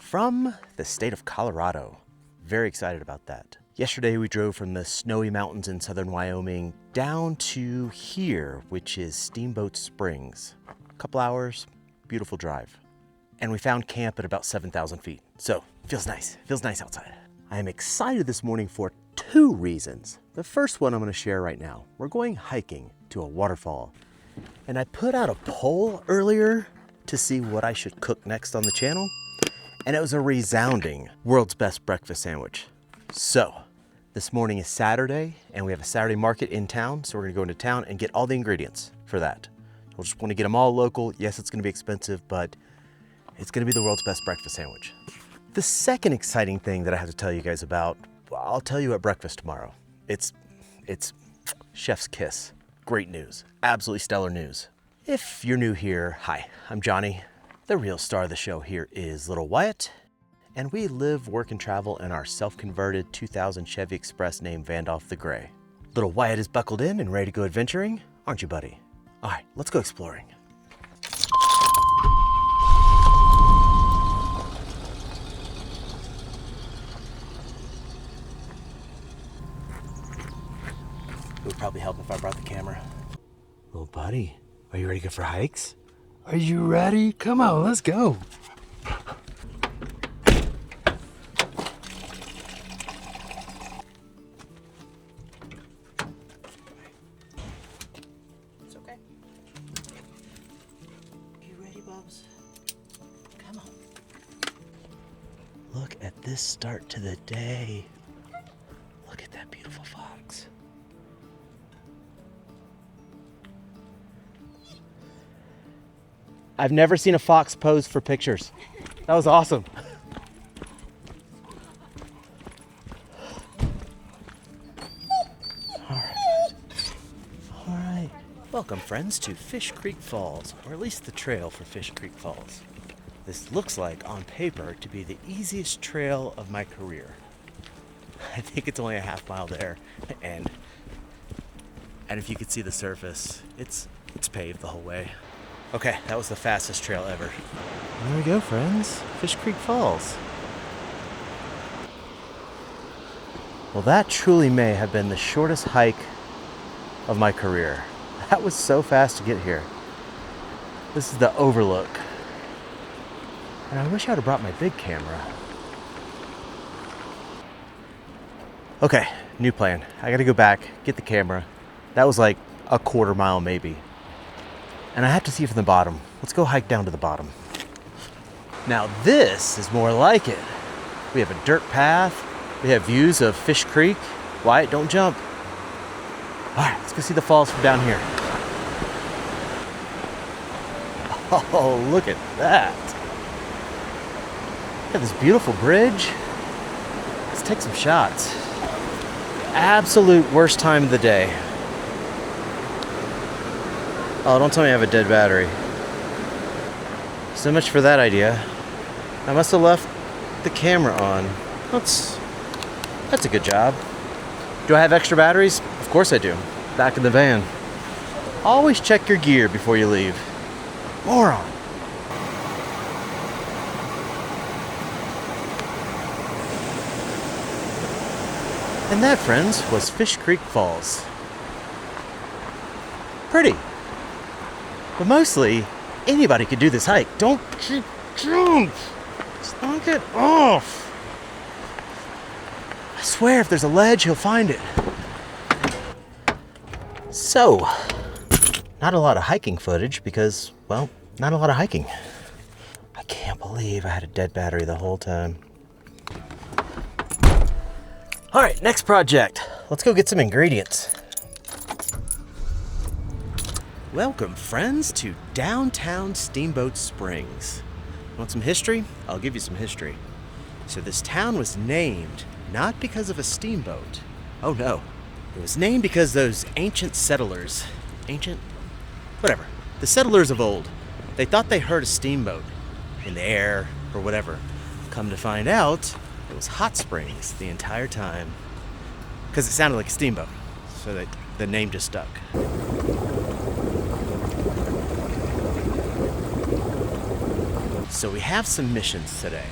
from the state of Colorado. Very excited about that. Yesterday we drove from the snowy mountains in southern Wyoming down to here, which is Steamboat Springs. A couple hours, beautiful drive. And we found camp at about 7,000 feet. So feels nice outside. I am excited this morning for two reasons. The first one I'm gonna share right now. We're going hiking to a waterfall. And I put out a poll earlier to see what I should cook next on the channel. And it was a resounding world's best breakfast sandwich. So this morning is Saturday and we have a Saturday market in town. So we're gonna go into town and get all the ingredients for that. We'll just wanna get them all local. Yes, it's gonna be expensive, but it's gonna be the world's best breakfast sandwich. The second exciting thing that I have to tell you guys about, I'll tell you at breakfast tomorrow. It's chef's kiss. Great news, absolutely stellar news. If you're new here, hi, I'm Johnny. The real star of the show here is little Wyatt, and we live, work, and travel in our self-converted 2000 Chevy Express named Vandolph the Gray. Little Wyatt is buckled in and ready to go adventuring, aren't you, buddy? All right, let's go exploring. It would probably help if I brought the camera. Little buddy, are you ready to go for hikes? Are you ready? Come on, let's go. It's okay. You ready, Bubs? Come on. Look at this start to the day. Look at that beautiful fox. I've never seen a fox pose for pictures. That was awesome. All right. Welcome, friends, to Fish Creek Falls, or at least the trail for Fish Creek Falls. This looks like, on paper, to be the easiest trail of my career. I think it's only a half mile there, and if you could see the surface, it's paved the whole way. Okay, that was the fastest trail ever. There we go, friends. Fish Creek Falls. Well, that truly may have been the shortest hike of my career. That was so fast to get here. This is the overlook. And I wish I would have brought my big camera. Okay, new plan. I gotta go back, get the camera. That was like a quarter mile maybe. And I have to see from the bottom. Let's go hike down to the bottom. Now this is more like it. We have a dirt path. We have views of Fish Creek. Wyatt, don't jump. All right, let's go see the falls from down here. Oh, look at that. Look at this beautiful bridge. Let's take some shots. Absolute worst time of the day. Oh, don't tell me I have a dead battery. So much for that idea. I must have left the camera on. That's a good job. Do I have extra batteries? Of course I do. Back in the van. Always check your gear before you leave. Moron. And that, friends, was Fish Creek Falls. Pretty. But mostly, anybody could do this hike. Don't jump! Just knock it off! I swear if there's a ledge, he'll find it. So, not a lot of hiking footage because, well, not a lot of hiking. I can't believe I had a dead battery the whole time. All right, next project. Let's go get some ingredients. Welcome, friends, to downtown Steamboat Springs. Want some history? I'll give you some history. So this town was named not because of a steamboat. Oh no. It was named because those ancient settlers, whatever, the settlers of old, they thought they heard a steamboat in the air or whatever. Come to find out, it was hot springs the entire time because it sounded like a steamboat. So the name just stuck. So we have some missions today.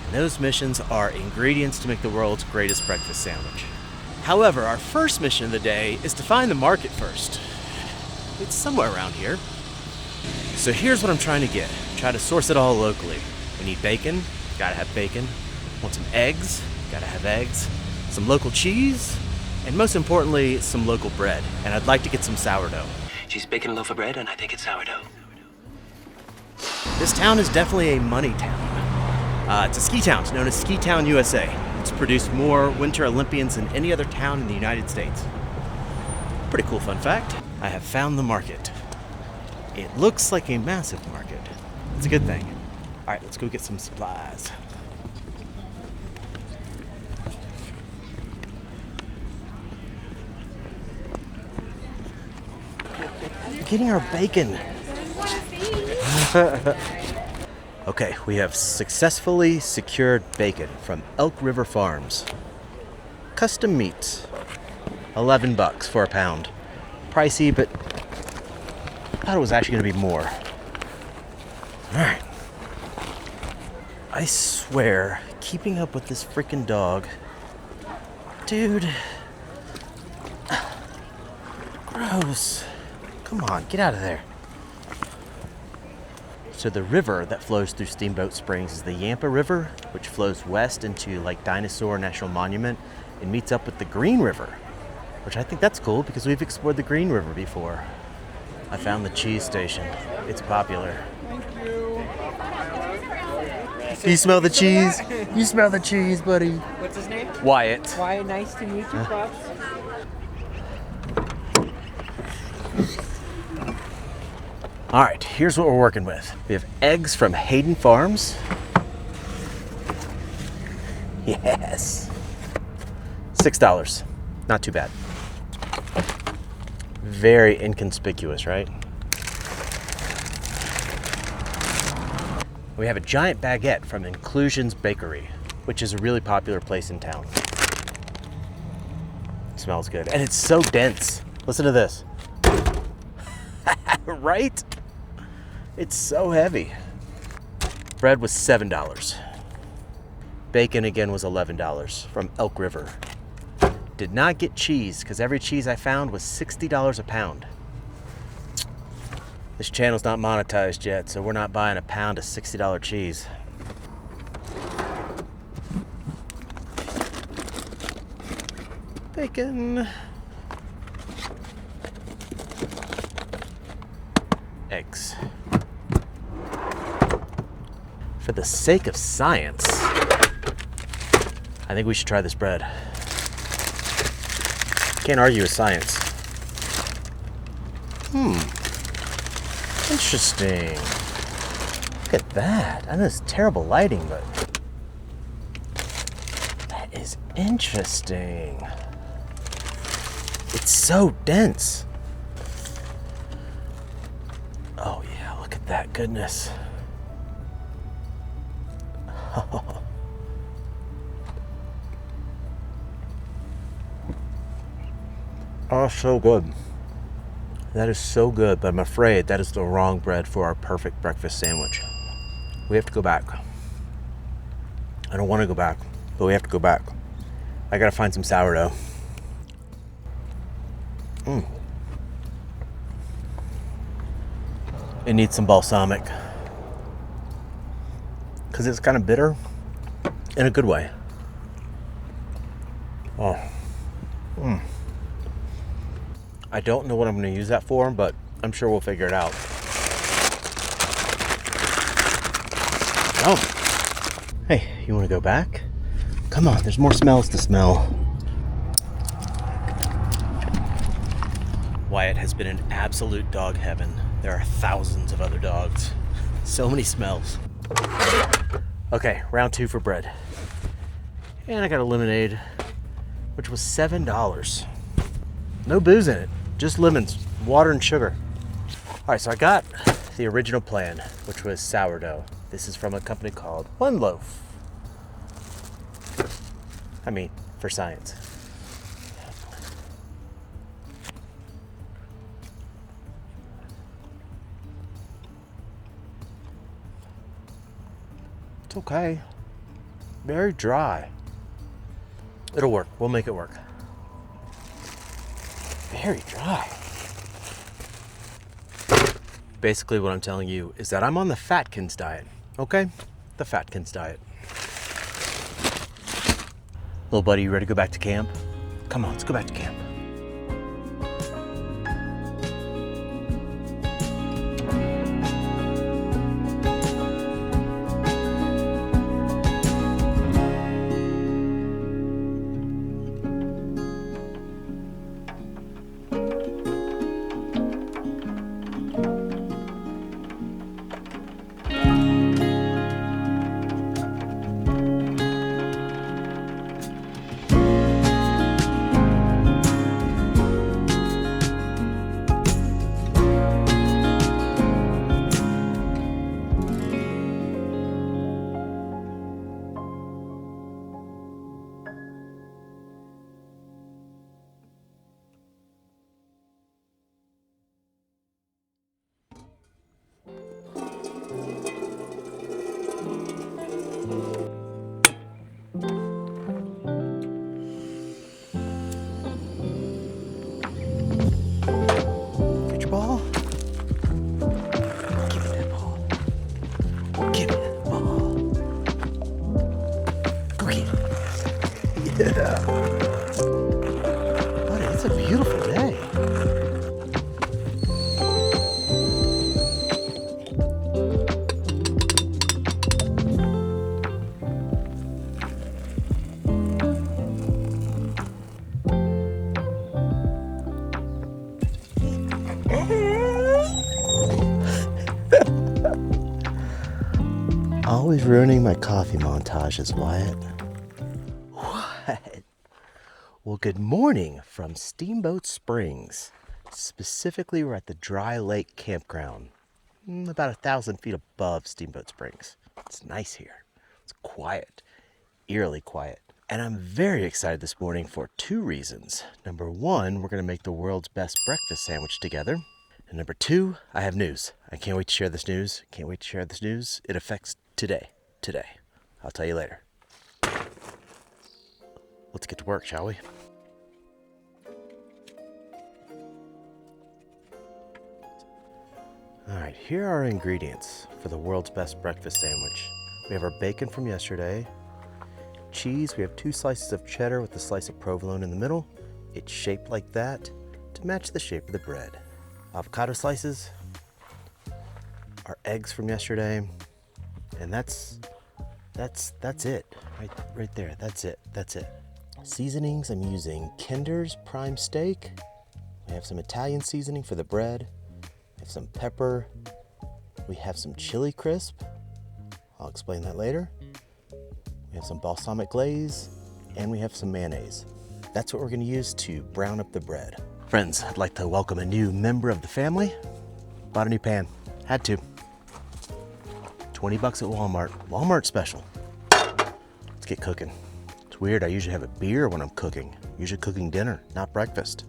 And those missions are ingredients to make the world's greatest breakfast sandwich. However, our first mission of the day is to find the market first. It's somewhere around here. So here's what I'm trying to get. Try to source it all locally. We need bacon, gotta have bacon. Want some eggs, gotta have eggs. Some local cheese, and most importantly, some local bread. And I'd like to get some sourdough. She's baking a loaf of bread, and I think it's sourdough. This town is definitely a money town. It's a ski town. It's known as Ski Town, USA. It's produced more Winter Olympians than any other town in the United States. Pretty cool fun fact. I have found the market. It looks like a massive market. It's a good thing. All right, let's go get some supplies. Getting our bacon. Okay, we have successfully secured bacon from Elk River Farms. Custom meats. $11 for a pound. Pricey, but I thought it was actually going to be more. Alright. I swear, keeping up with this freaking dog. Dude. Gross. Come on, get out of there. So the river that flows through Steamboat Springs is the Yampa River, which flows west into Lake Dinosaur National Monument and meets up with the Green River, which I think that's cool because we've explored the Green River before. I found the cheese station. It's popular. Thank you. Do you smell the cheese? You smell the cheese, buddy. What's his name? Wyatt. Wyatt, nice to meet you, Pops. All right, here's what we're working with. We have eggs from Hayden Farms. Yes. $6. Not too bad. Very inconspicuous, right? We have a giant baguette from Inclusions Bakery, which is a really popular place in town. It smells good, and it's so dense. Listen to this. Right? It's so heavy. Bread was $7. Bacon again was $11 from Elk River. Did not get cheese because every cheese I found was $60 a pound. This channel's not monetized yet, so we're not buying a pound of $60 cheese. Bacon. Eggs. For the sake of science, I think we should try this bread. Can't argue with science. Interesting. Look at that. I know it's terrible lighting, but that is interesting. It's so dense. Oh yeah, look at that goodness. Oh, so good. That is so good, but I'm afraid that is the wrong bread for our perfect breakfast sandwich. We have to go back. I don't want to go back, but we have to go back. I gotta find some sourdough. It needs some balsamic. Because it's kind of bitter in a good way. Oh. I don't know what I'm going to use that for, but I'm sure we'll figure it out. Oh. Hey, you want to go back? Come on, there's more smells to smell. Wyatt has been in absolute dog heaven. There are thousands of other dogs. So many smells. Okay, round 2 for bread. And I got a lemonade, which was $7. No booze in it, just lemons, water, and sugar. All right, so I got the original plan, which was sourdough. This is from a company called One Loaf. I mean, for science. It's okay. very dry. It'll work. We'll make it work. Very dry. Basically what I'm telling you is that I'm on the Fatkins diet, okay? The Fatkins diet. Little buddy, you ready to go back to camp? Come on, let's go back to camp. Yeah. Buddy, it's a beautiful day. Always ruining my coffee montages, Wyatt. What? Well, good morning from Steamboat Springs. Specifically, we're at the Dry Lake Campground, about 1,000 feet above Steamboat Springs. It's nice here. It's quiet, eerily quiet. And I'm very excited this morning for two reasons. Number one, we're going to make the world's best breakfast sandwich together. And number two, I have news. I can't wait to share this news. Can't wait to share this news. It affects today. I'll tell you later. Let's get to work, shall we? All right, here are our ingredients for the world's best breakfast sandwich. We have our bacon from yesterday, cheese. We have 2 slices of cheddar with a slice of provolone in the middle. It's shaped like that to match the shape of the bread. Avocado slices, our eggs from yesterday, and that's it, right there. That's it. Seasonings, I'm using Kinder's prime steak. We have some Italian seasoning for the bread. We have some pepper. We have some chili crisp. I'll explain that later. We have some balsamic glaze, and we have some mayonnaise. That's what we're going to use to brown up the bread. Friends, I'd like to welcome a new member of the family. Bought a new pan. Had to. $20 at Walmart. Walmart special. Let's get cooking. It's weird, I usually have a beer when I'm cooking. Usually cooking dinner, not breakfast.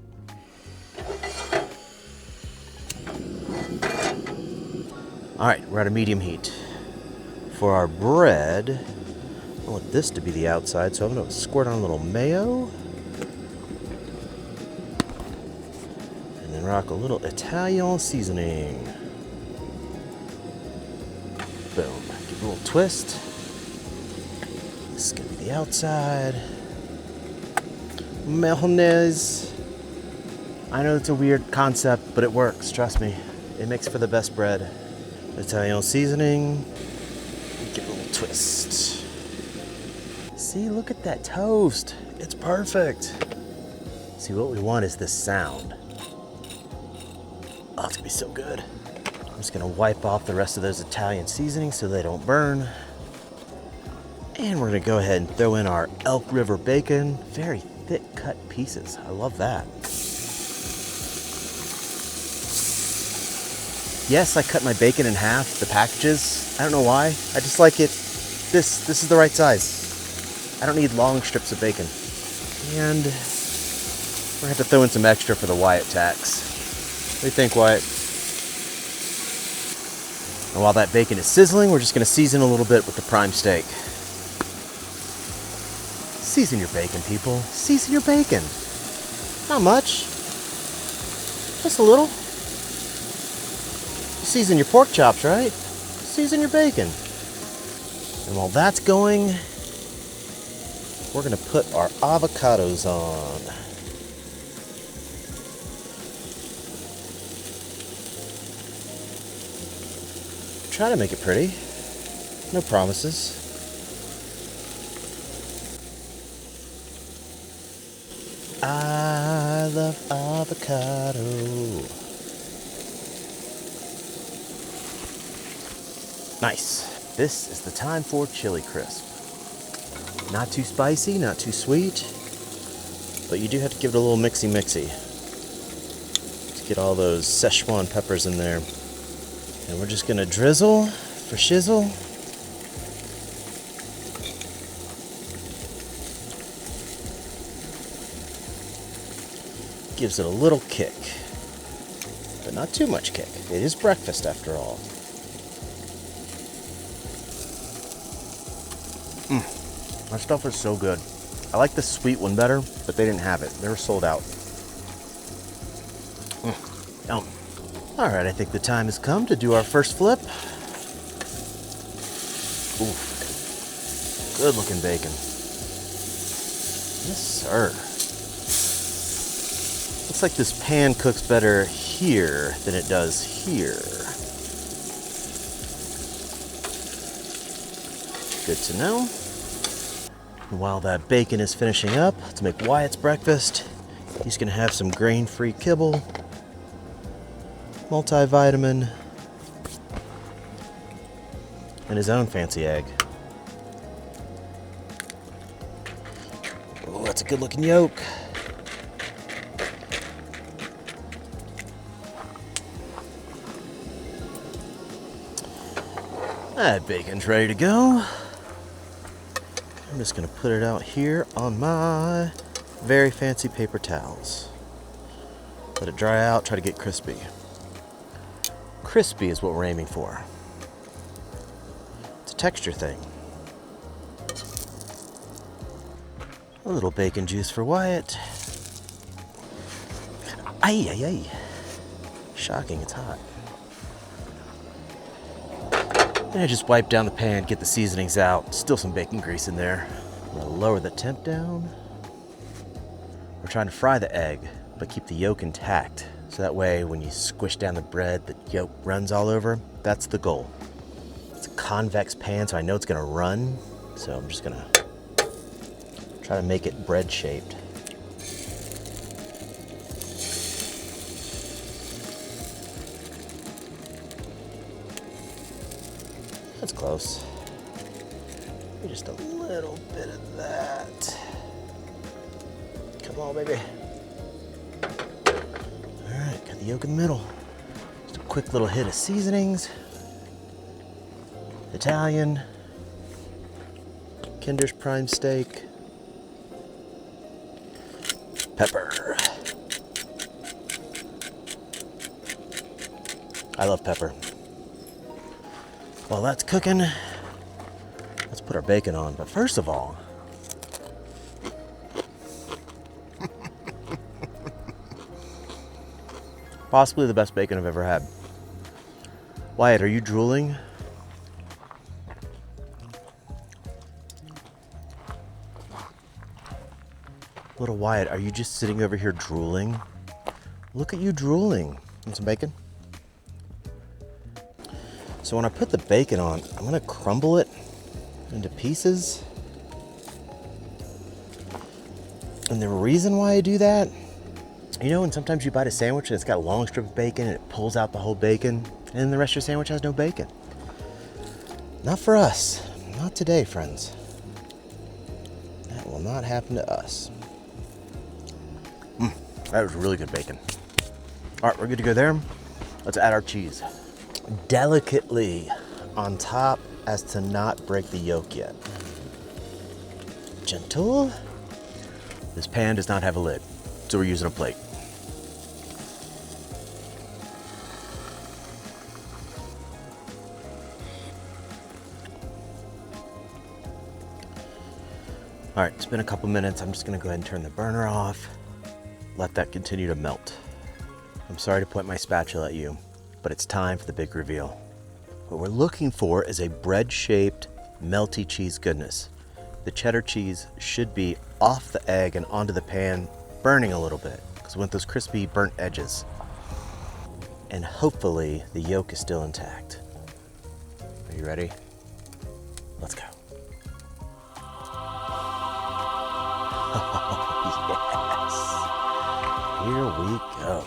All right, we're at a medium heat. For our bread, I want this to be the outside, so I'm gonna squirt on a little mayo. And then rock a little Italian seasoning. Boom, give it a little twist. This is gonna be the outside. Mayonnaise. I know it's a weird concept, but it works, trust me. It makes for the best bread. Italian seasoning. Give it a little twist. See, look at that toast. It's perfect. See, what we want is this sound. Oh, it's gonna be so good. I'm just gonna wipe off the rest of those Italian seasonings so they don't burn. And we're gonna go ahead and throw in our Elk River bacon. Very thick cut pieces. I love that. Yes, I cut my bacon in half, the packages. I don't know why. I just like it. This is the right size. I don't need long strips of bacon. And we're gonna have to throw in some extra for the Wyatt tax. What do you think, Wyatt? And while that bacon is sizzling, we're just gonna season a little bit with the prime steak. Season your bacon, people. Season your bacon. Not much. Just a little. Season your pork chops, right? Season your bacon. And while that's going, we're gonna put our avocados on. Try to make it pretty. No promises. I love avocado. Nice. This is the time for chili crisp. Not too spicy, not too sweet, but you do have to give it a little mixy-mixy to get all those Szechuan peppers in there. And we're just gonna drizzle for shizzle. Gives it a little kick, but not too much kick. It is breakfast after all. That stuff is so good. I like the sweet one better, but they didn't have it. They were sold out. Yum. All right, I think the time has come to do our first flip. Ooh, good looking bacon. Yes, sir. Looks like this pan cooks better here than it does here. Good to know. And while that bacon is finishing up to make Wyatt's breakfast, he's gonna have some grain-free kibble, multivitamin, and his own fancy egg. Oh, that's a good looking yolk. That bacon's ready to go. I'm just gonna put it out here on my very fancy paper towels. Let it dry out, try to get crispy. Crispy is what we're aiming for. It's a texture thing. A little bacon juice for Wyatt. Ay, ay, ay. Shocking, it's hot. And I just wipe down the pan, get the seasonings out. Still some bacon grease in there. I'm gonna lower the temp down. We're trying to fry the egg, but keep the yolk intact. So that way, when you squish down the bread, the yolk runs all over. That's the goal. It's a convex pan, so I know it's gonna run. So I'm just gonna try to make it bread shaped. That's close. Just a little bit of that. Come on, baby. All right, got the yolk in the middle. Just a quick little hit of seasonings. Italian. Kinder's prime steak. Pepper. I love pepper. While that's cooking, let's put our bacon on. But first of all, possibly the best bacon I've ever had. Wyatt, are you drooling? Little Wyatt, are you just sitting over here drooling? Look at you drooling. Want some bacon? So when I put the bacon on, I'm gonna crumble it into pieces. And the reason why I do that, you know, when sometimes you bite a sandwich and it's got a long strip of bacon and it pulls out the whole bacon, and then the rest of your sandwich has no bacon. Not for us. Not today, friends. That will not happen to us. That was really good bacon. All right, we're good to go there. Let's add our cheese. Delicately on top as to not break the yolk yet. Gentle. This pan does not have a lid, so we're using a plate. All right, it's been a couple minutes. I'm just gonna go ahead and turn the burner off. Let that continue to melt. I'm sorry to point my spatula at you, but it's time for the big reveal. What we're looking for is a bread-shaped, melty cheese goodness. The cheddar cheese should be off the egg and onto the pan, burning a little bit, because we want those crispy, burnt edges. And hopefully the yolk is still intact. Are you ready? Let's go. Oh, yes. Here we go.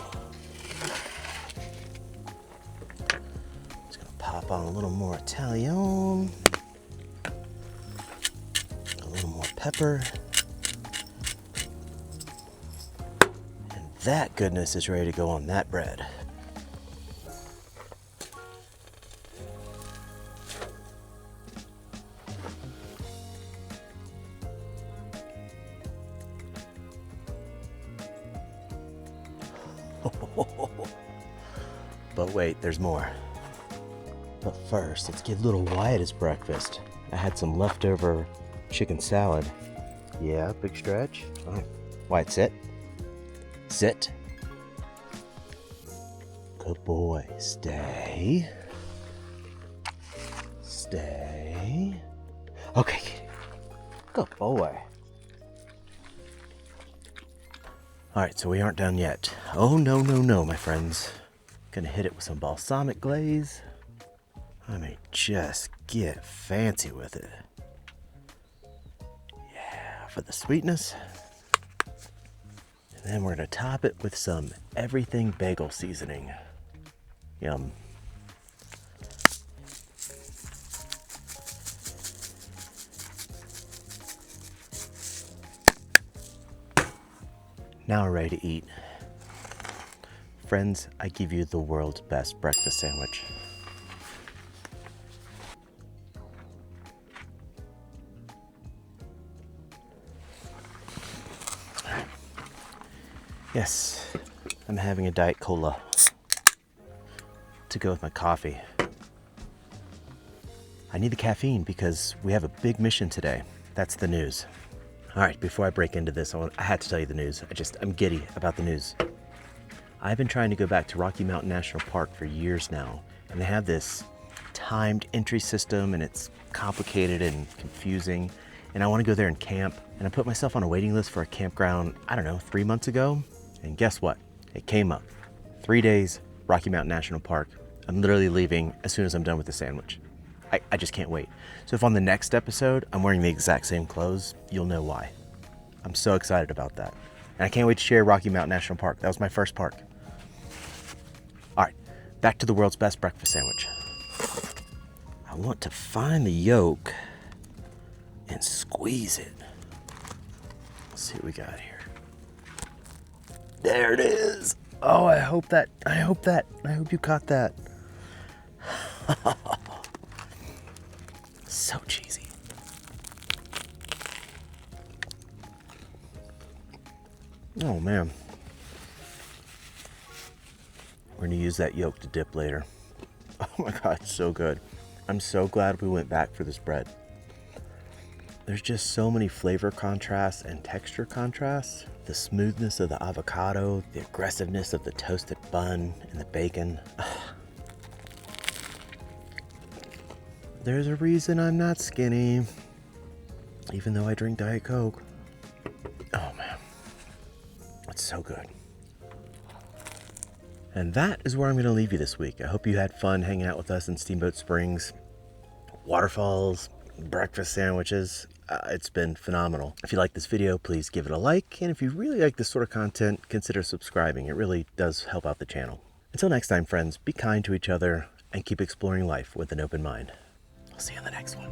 Just gonna pop on a little more Italian, a little more pepper. And that goodness is ready to go on that bread. But wait, there's more. But first, let's give little Wyatt his breakfast. I had some leftover chicken salad. Yeah, big stretch. All right, Wyatt, sit. Sit. Good boy. Stay. Stay. Okay, kitty. Good boy. All right, so we aren't done yet. Oh, no, no, no, my friends. Gonna hit it with some balsamic glaze. I mean, just get fancy with it. Yeah, for the sweetness. And then we're gonna top it with some everything bagel seasoning. Yum. Now we're ready to eat. Friends, I give you the world's best breakfast sandwich. Yes, I'm having a Diet Cola to go with my coffee. I need the caffeine because we have a big mission today. That's the news. All right, before I break into this, I had to tell you the news. I'm giddy about the news. I've been trying to go back to Rocky Mountain National Park for years now, and they have this timed entry system, and it's complicated and confusing, and I want to go there and camp, and I put myself on a waiting list for a campground, I don't know, 3 months ago, and guess what? It came up. 3 days, Rocky Mountain National Park. I'm literally leaving as soon as I'm done with the sandwich. I just can't wait. So if on the next episode I'm wearing the exact same clothes, you'll know why. I'm so excited about that. And I can't wait to share Rocky Mountain National Park. That was my first park. All right, back to the world's best breakfast sandwich. I want to find the yolk and squeeze it. Let's see what we got here. There it is. Oh, I hope you caught that. So cheesy. Oh man. We're gonna use that yolk to dip later. Oh my God, it's so good. I'm so glad we went back for this bread. There's just so many flavor contrasts and texture contrasts. The smoothness of the avocado, the aggressiveness of the toasted bun and the bacon. There's a reason I'm not skinny, even though I drink Diet Coke. Oh man, it's so good. And that is where I'm going to leave you this week. I hope you had fun hanging out with us in Steamboat Springs. Waterfalls, breakfast sandwiches. It's been phenomenal. If you like this video, please give it a like. And if you really like this sort of content, consider subscribing. It really does help out the channel. Until next time, friends, be kind to each other and keep exploring life with an open mind. I'll see you in the next one.